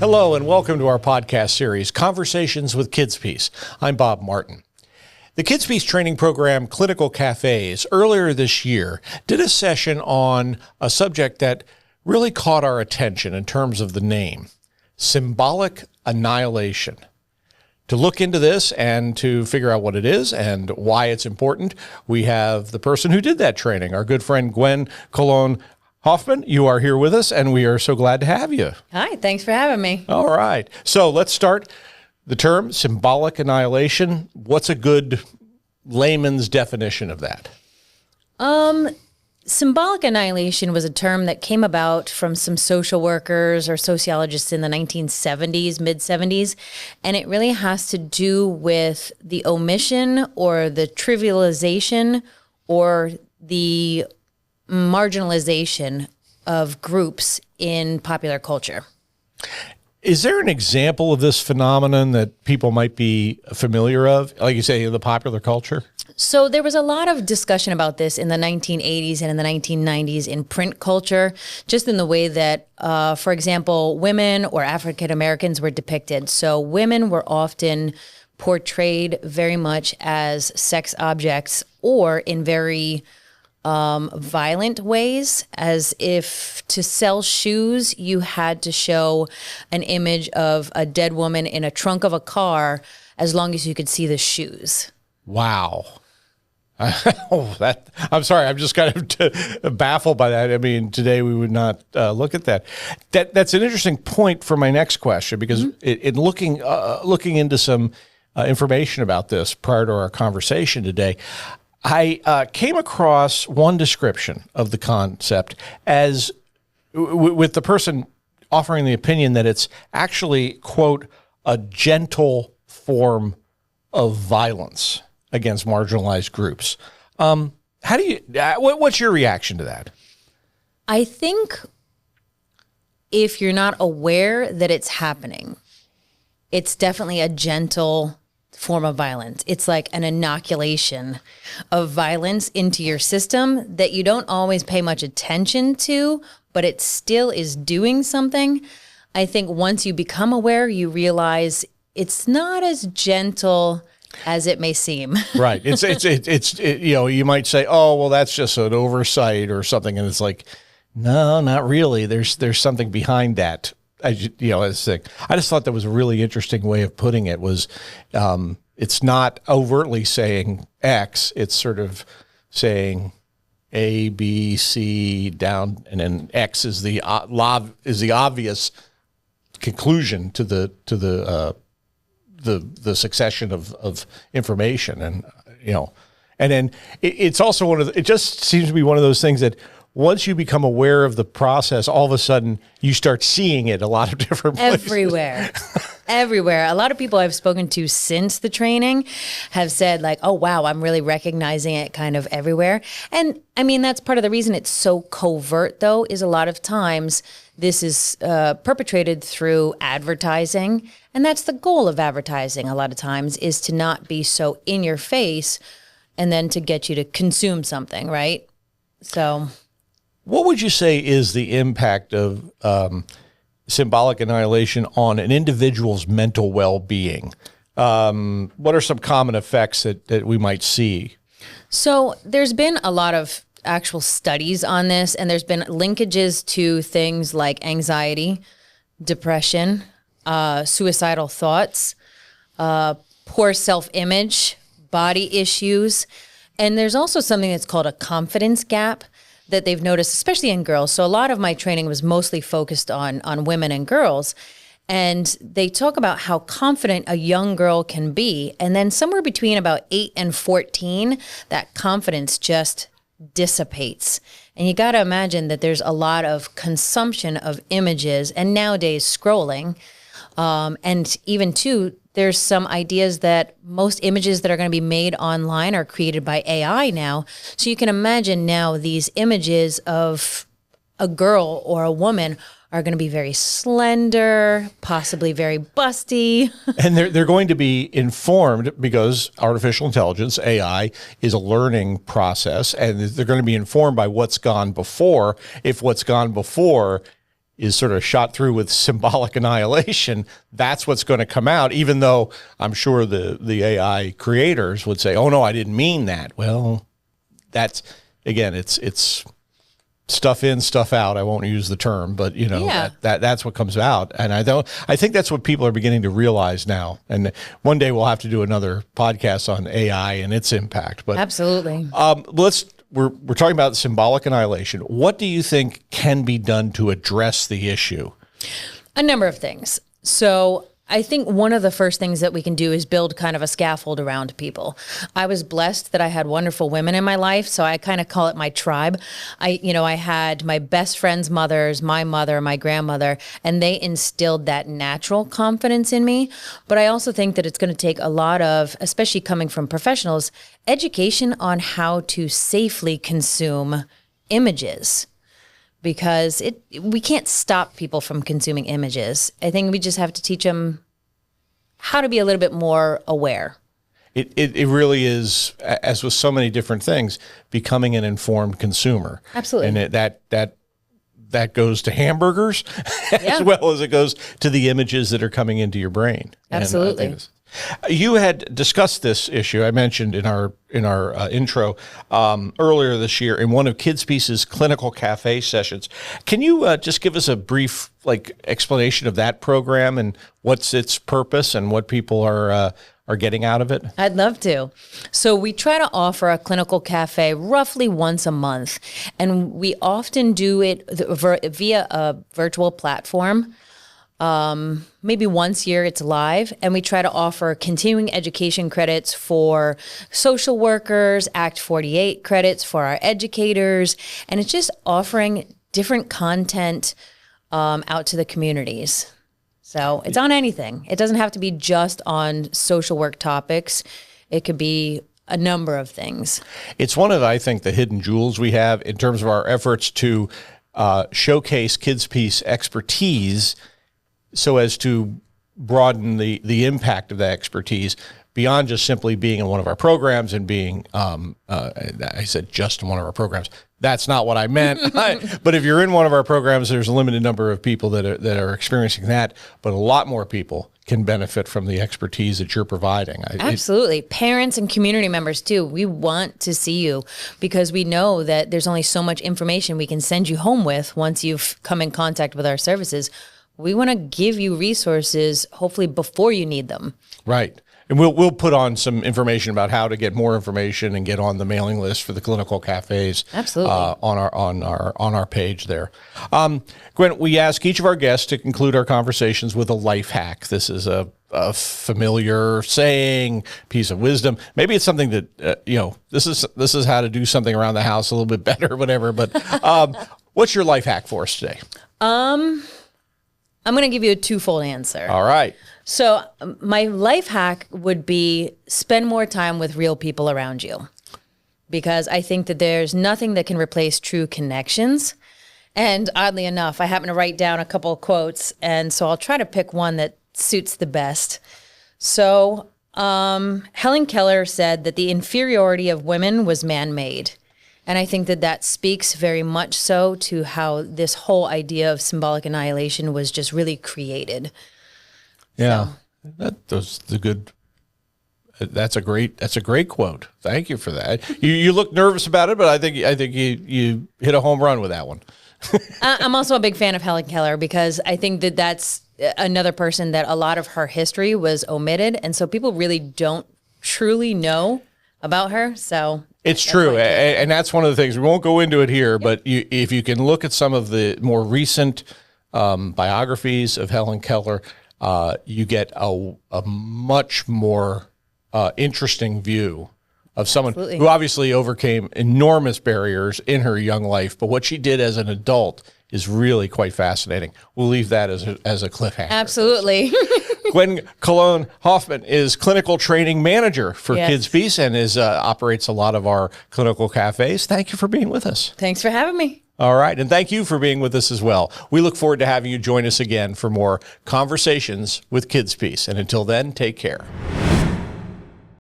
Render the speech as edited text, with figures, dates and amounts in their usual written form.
Hello and welcome to our podcast series, Conversations with KidsPeace. I'm Bob Martin. The KidsPeace training program, Clinical Cafes, earlier this year did a session on a subject that really caught our attention in terms of the name, symbolic annihilation. To look into this and to figure out what it is and why it's important, we have the person who did that training, our good friend Gwen Colon-Hofmann. You are here with us, and we are so glad to have you. Hi, thanks for having me. All right. So let's start. The term symbolic annihilation, what's a good layman's definition of that? Symbolic annihilation was a term that came about from some social workers or sociologists in the 1970s, mid-70s, and it really has to do with the omission or the trivialization or the marginalization of groups in popular culture. Is there an example of this phenomenon that people might be familiar of, like you say, in the popular culture? So there was a lot of discussion about this in the 1980s and in the 1990s in print culture, just in the way that, for example, women or African Americans were depicted. So women were often portrayed very much as sex objects or in very violent ways, as if to sell shoes, you had to show an image of a dead woman in a trunk of a car as long as you could see the shoes. Wow. I'm sorry, I'm just kind of baffled by that. I mean, today we would not look at that. That's an interesting point for my next question, because in looking into some information about this prior to our conversation today, I came across one description of the concept as with the person offering the opinion that it's actually, quote, a gentle form of violence against marginalized groups. What's your reaction to that? I think if you're not aware that it's happening, it's definitely a gentle form of violence. It's like an inoculation of violence into your system that you don't always pay much attention to, but it still is doing something. I think once you become aware, you realize it's not as gentle as it may seem. Right. It's you might say, oh, well, that's just an oversight or something. And it's like, no, not really. There's something behind that. I just thought that was a really interesting way of putting it. Was it's not overtly saying X, it's sort of saying A, B, C down, and then X is the obvious conclusion to the succession of information, and and then it's also it just seems to be one of those things that once you become aware of the process, all of a sudden you start seeing it a lot of different places. Everywhere. A lot of people I've spoken to since the training have said like, oh, wow, I'm really recognizing it kind of everywhere. And I mean, that's part of the reason it's so covert, though, is a lot of times this is perpetrated through advertising. And that's the goal of advertising a lot of times, is to not be so in your face and then to get you to consume something, right? So what would you say is the impact of symbolic annihilation on an individual's mental well-being? What are some common effects that we might see? So there's been a lot of actual studies on this, and there's been linkages to things like anxiety, depression, suicidal thoughts, poor self-image, body issues. And there's also something that's called a confidence gap that they've noticed, especially in girls. So a lot of my training was mostly focused on women and girls. And they talk about how confident a young girl can be. And then somewhere between about 8 and 14, that confidence just dissipates. And you got to imagine that there's a lot of consumption of images and nowadays scrolling. And even too, there's some ideas that most images that are going to be made online are created by AI now. So you can imagine now these images of a girl or a woman are going to be very slender, possibly very busty. And they're going to be informed because artificial intelligence, AI, is a learning process, and they're going to be informed by what's gone before. If what's gone before is sort of shot through with symbolic annihilation, that's what's going to come out, even though I'm sure the AI creators would say, oh, no, I didn't mean that. Well, that's, again, it's stuff in, stuff out. I won't use the term, but that's what comes out. And I think that's what people are beginning to realize now. And one day we'll have to do another podcast on AI and its impact. But absolutely. We're talking about symbolic annihilation. What do you think can be done to address the issue? A number of things. So I think one of the first things that we can do is build kind of a scaffold around people. I was blessed that I had wonderful women in my life, so I kind of call it my tribe. I had my best friends' mothers, my mother, my grandmother, and they instilled that natural confidence in me. But I also think that it's going to take a lot of, especially coming from professionals, education on how to safely consume images. Because we can't stop people from consuming images. I think we just have to teach them how to be a little bit more aware. It really is, as with so many different things, becoming an informed consumer. Absolutely. And that goes to hamburgers as well as it goes to the images that are coming into your brain. Absolutely. You had discussed this issue, I mentioned in our intro earlier this year in one of KidsPeace's clinical cafe sessions. Can you just give us a brief explanation of that program and what's its purpose and what people are getting out of it? I'd love to. So we try to offer a clinical cafe roughly once a month, and we often do it via a virtual platform. Maybe once a year it's live, and we try to offer continuing education credits for social workers, Act 48 credits for our educators, and it's just offering different content out to the communities. So it's on anything. It doesn't have to be just on social work topics. It could be a number of things. It's one of, I think, the hidden jewels we have in terms of our efforts to showcase KidsPeace expertise so as to broaden the impact of that expertise beyond just simply being in one of our programs and being, I said just in one of our programs. That's not what I meant. But if you're in one of our programs, there's a limited number of people that are experiencing that, but a lot more people can benefit from the expertise that you're providing. Absolutely. Parents and community members too. We want to see you because we know that there's only so much information we can send you home with once you've come in contact with our services. We want to give you resources, hopefully before you need them. Right. And we'll put on some information about how to get more information and get on the mailing list for the clinical cafes. Absolutely. On our page there. Gwen, we ask each of our guests to conclude our conversations with a life hack. This is a familiar saying, piece of wisdom. Maybe it's something that this is how to do something around the house a little bit better, whatever. But what's your life hack for us today? I'm going to give you a twofold answer. All right. So my life hack would be spend more time with real people around you, because I think that there's nothing that can replace true connections. And oddly enough, I happen to write down a couple of quotes, and so I'll try to pick one that suits the best. So Helen Keller said that the inferiority of women was man-made. And I think that speaks very much so to how this whole idea of symbolic annihilation was just really created. Yeah, that's a great quote. Thank you for that. You look nervous about it, but I think you hit a home run with that one. I'm also a big fan of Helen Keller because I think that that's another person that a lot of her history was omitted, and so people really don't truly know about her. So it's true, and that's one of the things. We won't go into it here, but if you can look at some of the more recent biographies of Helen Keller, you get a much more interesting view of someone who obviously overcame enormous barriers in her young life, but what she did as an adult is really quite fascinating. We'll leave that as a cliffhanger. Absolutely. Gwen Colon-Hofmann is clinical training manager for KidsPeace and operates a lot of our clinical cafes. Thank you for being with us. Thanks for having me. All right. And thank you for being with us as well. We look forward to having you join us again for more conversations with KidsPeace. And until then, take care.